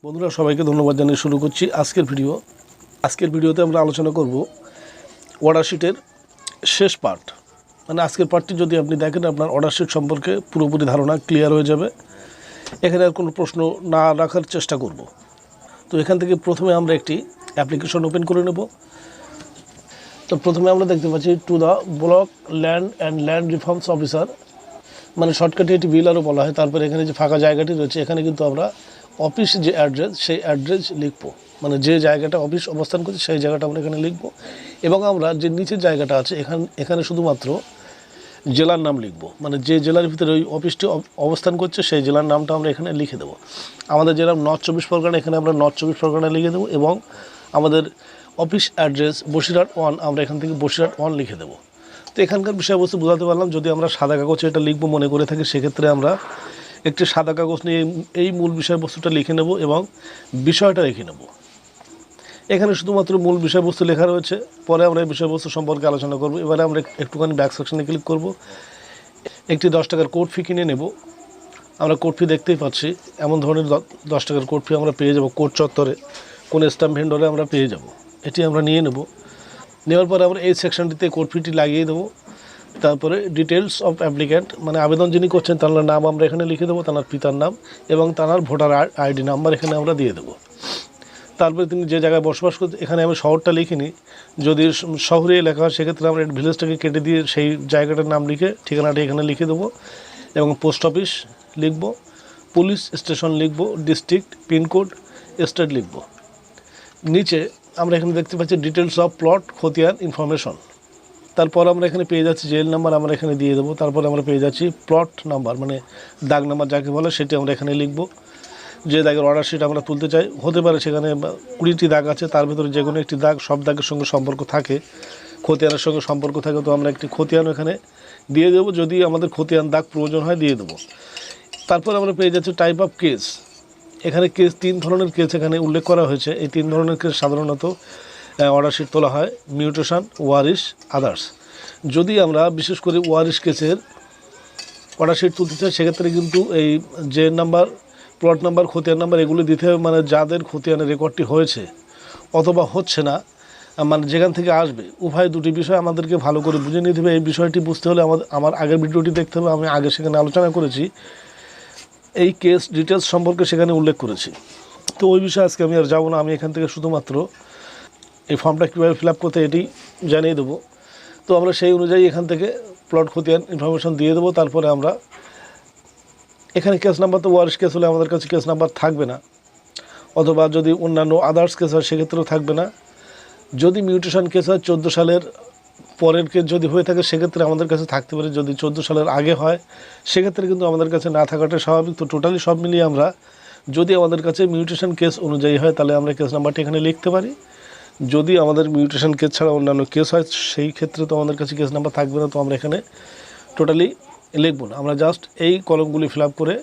বন্ধুরা সবাইকে ধন্যবাদ জানিয়ে শুরু করছি আজকের ভিডিওতে আমরা আলোচনা করব অর্ডার শিটের শেষ পার্ট। মানে আজকের পার্টটি যদি আপনি দেখেন আপনার অর্ডার শিট সম্পর্কে পুরোপুরি ধারণা ক্লিয়ার হয়ে যাবে। এখানে আর কোনো প্রশ্ন না রাখার চেষ্টা করব। তো এখান থেকে প্রথমে আমরা একটি অ্যাপ্লিকেশন ওপেন করে নেব। তো প্রথমে আমরা দেখতে পাচ্ছি to the block land reforms officer, মানে শর্টকাটে এটি বিএলআরও বলা হয়। তারপরে এখানে যে ফাঁকা জায়গাটি রয়েছে এখানে কিন্তু আমরা অফিস যে অ্যাড্রেস সেই অ্যাড্রেস লিখব, মানে যে জায়গাটা অফিস অবস্থান করছে সেই জায়গাটা আমরা এখানে লিখব। এবং আমরা যে নিচের জায়গাটা আছে এখানে শুধুমাত্র জেলার নাম লিখব, মানে যে জেলার ভিতরে ওই অফিসটি অবস্থান করছে সেই জেলার নামটা আমরা এখানে লিখে দেবো। আমাদের জেলা নর্থ 24 পরগনা, এখানে আমরা নর্থ 24 পরগনা লিখে দেবো। এবং আমাদের অফিস অ্যাড্রেস বসিরহাট 1, আমরা এখান থেকে বসিরহাট 1 লিখে দেবো। তো এখানকার বিষয়বস্তু বোঝাতে পারলাম। যদি আমরা সাদা কাগজে এটা লিখবো মনে করে থাকি, সেক্ষেত্রে আমরা একটি সাদা কাগজ নিয়ে এই মূল বিষয়বস্তুটা লিখে নেব এবং বিষয়টা লিখে নেব। এখানে শুধুমাত্র মূল বিষয়বস্তু লেখা রয়েছে, পরে আমরা এই বিষয়বস্তু সম্পর্কে আলোচনা করব। এবারে আমরা একটুখানি ব্যাক সেকশনে ক্লিক করব। একটি 10 টাকার কোড ফি কিনে নেব। আমরা কোড ফি দেখতেই পাচ্ছি, এমন ধরনের 10 টাকার কোড ফি আমরা পেয়ে যাব কোড চত্বরে, কোন স্ট্যাম্প ভেন্ডরে আমরা পেয়ে যাব। এটি আমরা নিয়ে নেব। নেওয়ার পরে আমরা এই সেকশনটিতে কোড ফিটি লাগিয়ে দেবো। তারপরে ডিটেলস অফ অ্যাপ্লিক্যান্ট, মানে আবেদন যিনি করছেন তার নাম আমরা এখানে লিখে দেবো, তার পিতার নাম এবং তার ভোটার আইডি নাম্বার এখানে আমরা দিয়ে দেবো। তারপরে তিনি যে জায়গায় বসবাস করতে, এখানে আমি শহরটা লিখিনি, যদি শহরে লেখা হয় সেক্ষেত্রে আমরা ভিলেজটাকে কেটে দিয়ে সেই জায়গাটার নাম লিখে ঠিকানাটা এখানে লিখে দেবো। এবং পোস্ট অফিস লিখব, পুলিশ স্টেশন লিখব, ডিস্ট্রিক্ট, পিনকোড, স্টেট লিখব। নিচে আমরা এখানে দেখতে পাচ্ছি ডিটেলস অফ প্লট খতিয়ান ইনফরমেশন। তারপর আমরা এখানে পেয়ে যাচ্ছি জেল নাম্বার, আমরা এখানে দিয়ে দেবো। তারপরে আমরা পেয়ে যাচ্ছি প্লট নাম্বার, মানে দাগ নাম্বার যাকে বলে, সেটি আমরা এখানে লিখব। যে দাগের অর্ডার শিট আমরা তুলতে চাই, হতে পারে সেখানে 20টি দাগ আছে, তার ভিতরে যে কোনো একটি দাগ সব দাগের সঙ্গে সম্পর্ক থাকে, খতিয়ানের সঙ্গে সম্পর্ক থাকে, তো আমরা একটি খতিয়ান এখানে দিয়ে দেবো। যদি আমাদের খতিয়ান দাগ প্রয়োজন হয় দিয়ে দেবো। তারপর আমরা পেয়ে যাচ্ছি টাইপ অফ কেস। এখানে কেস 3 ধরনের কেস এখানে উল্লেখ করা হয়েছে। এই 3 ধরনের কেস সাধারণত অর্ডার শিট তোলা হয়: মিউটেশন, ওয়ারিশ, আদার্স। যদি আমরা বিশেষ করে ওয়ারিশ কেসের অর্ডার শিট তুলতে চাই সেক্ষেত্রে কিন্তু এই যে নাম্বার, প্লট নাম্বার, খতিয়ান নাম্বার এগুলো দিতে হবে, মানে যাদের খতিয়ানের রেকর্ডটি হয়েছে অথবা হচ্ছে না, মানে যেখান থেকে আসবে, উভয় দুটি বিষয় আমাদেরকে ভালো করে বুঝে নিতে হবে। এই বিষয়টি বুঝতে হলে আমার আগের ভিডিওটি দেখতে হবে, আমি আগে সেখানে আলোচনা করেছি, এই কেস ডিটেলস সম্পর্কে সেখানে উল্লেখ করেছি। তো ওই বিষয়ে আজকে আমি আর যাবো না, আমি এখান থেকে শুধুমাত্র এই ফর্মটা কীভাবে ফিল আপ করতে এটি জানিয়ে দেবো। তো আমরা সেই অনুযায়ী এখান থেকে প্লট খতিয়ান ইনফরমেশন দিয়ে দেবো। তারপরে আমরা এখানে কেস নাম্বার, তো ওয়ারিশ কেস হলে আমাদের কাছে কেস নাম্বার থাকবে না, অথবা যদি অন্যান্য আদার্স কেস হয় সেক্ষেত্রেও থাকবে না। যদি মিউটেশন কেস হয় 14 সালের পরের কেস যদি হয়ে থাকে সেক্ষেত্রে আমাদের কাছে থাকতে পারে, যদি 14 সালের আগে হয় সেক্ষেত্রে কিন্তু আমাদের কাছে না থাকাটা স্বাভাবিক। তো টোটালি সব মিলিয়ে আমরা যদি আমাদের কাছে মিউটেশন কেস অনুযায়ী হয় তাহলে আমরা কেস নাম্বারটি এখানে লিখতে পারি। যদি আমাদের মিউটেশন কেস ছাড়া অন্যান্য কেস হয় সেই ক্ষেত্রে তো আমাদের কাছে কেস নাম্বার থাকবে না, তো আমরা এখানে টোটালি লিখব না। আমরা জাস্ট এই কলমগুলি ফিল আপ করে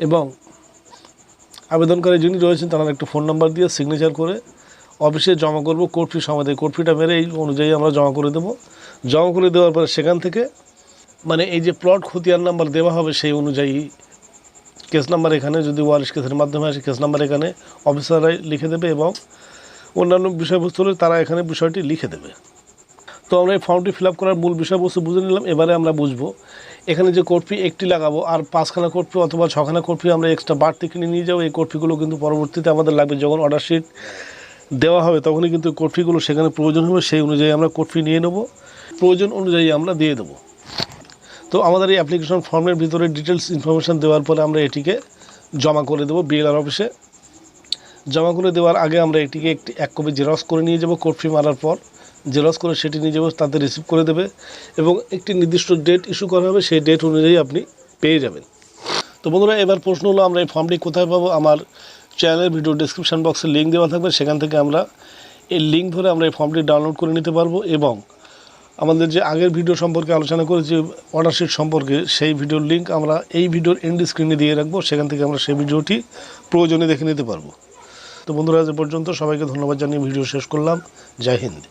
এবং আবেদনকারী যিনি রয়েছেন তার একটা ফোন নাম্বার দিয়ে সিগনেচার করে অফিসে জমা করব। কোর্ট ফি সময় কোর্ট ফিটা মেরে এই অনুযায়ী আমরা জমা করে দেবো। জমা করে দেওয়ার পরে সেখান থেকে মানে এই যে প্লট খতিয়ান নাম্বার দেওয়া হবে সেই অনুযায়ী কেস নাম্বার এখানে, যদি ওয়ারিশ কেসের মাধ্যমে আসে কেস নাম্বার এখানে অফিসাররাই লিখে দেবে এবং অন্যান্য বিষয়বস্তু হলে তারা এখানে বিষয়টি লিখে দেবে। তো আমরা এই ফর্মটি ফিল আপ করার মূল বিষয়বস্তু বুঝে নিলাম। এবারে আমরা বুঝবো এখানে যে কোড ফি একটি লাগাবো আর 5খানা কোড ফি অথবা 6খানা কোড ফি আমরা এক্সট্রা বাড়তি কিনে নিয়ে যাবো। এই কোড ফিগুলো কিন্তু পরবর্তীতে আমাদের লাগবে, যখন অর্ডার শিট দেওয়া হবে তখনই কিন্তু কোড ফিগুলো সেখানে প্রয়োজন হবে, সেই অনুযায়ী আমরা কোড ফি নিয়ে নেব, প্রয়োজন অনুযায়ী আমরা দিয়ে দেবো। তো আমাদের এই অ্যাপ্লিকেশন ফর্মের ভিতরে ডিটেলস ইনফরমেশান দেওয়ার পরে আমরা এটিকে জমা করে দেবো বিএলআর অফিসে। জমা করে দেওয়ার আগে আমরা এটিকে এক কপি জেরক্স করে নিয়ে যাব। কোড ফি মারার পর জেরক্স করে সেটি নিয়ে যাবো, তাতে রিসিভ করে দেবে এবং একটি নির্দিষ্ট ডেট ইস্যু করা হবে, সেই ডেট অনুযায়ী আপনি পেয়ে যাবেন। তো বন্ধুরা এবার প্রশ্ন হলো আমরা এই ফর্মটি কোথায় পাবো? আমার চ্যানেলের ভিডিও ডেসক্রিপশন বক্সে লিঙ্ক দেওয়া থাকবে, সেখান থেকে আমরা এই লিঙ্ক ধরে আমরা এই ফর্মটি ডাউনলোড করে নিতে পারবো। এবং আমাদের যে আগের ভিডিও সম্পর্কে আলোচনা করেছি অর্ডার শিট সম্পর্কে, সেই ভিডিওর লিঙ্ক আমরা এই ভিডিওর এন্ড স্ক্রিনে দিয়ে রাখবো, সেখান থেকে আমরা সেই ভিডিওটি প্রয়োজনে দেখে নিতে পারবো। তো বন্ধুরা আজ পর্যন্ত সবাইকে ধন্যবাদ জানিয়ে ভিডিও শেষ করলাম। জয় হিন্দ।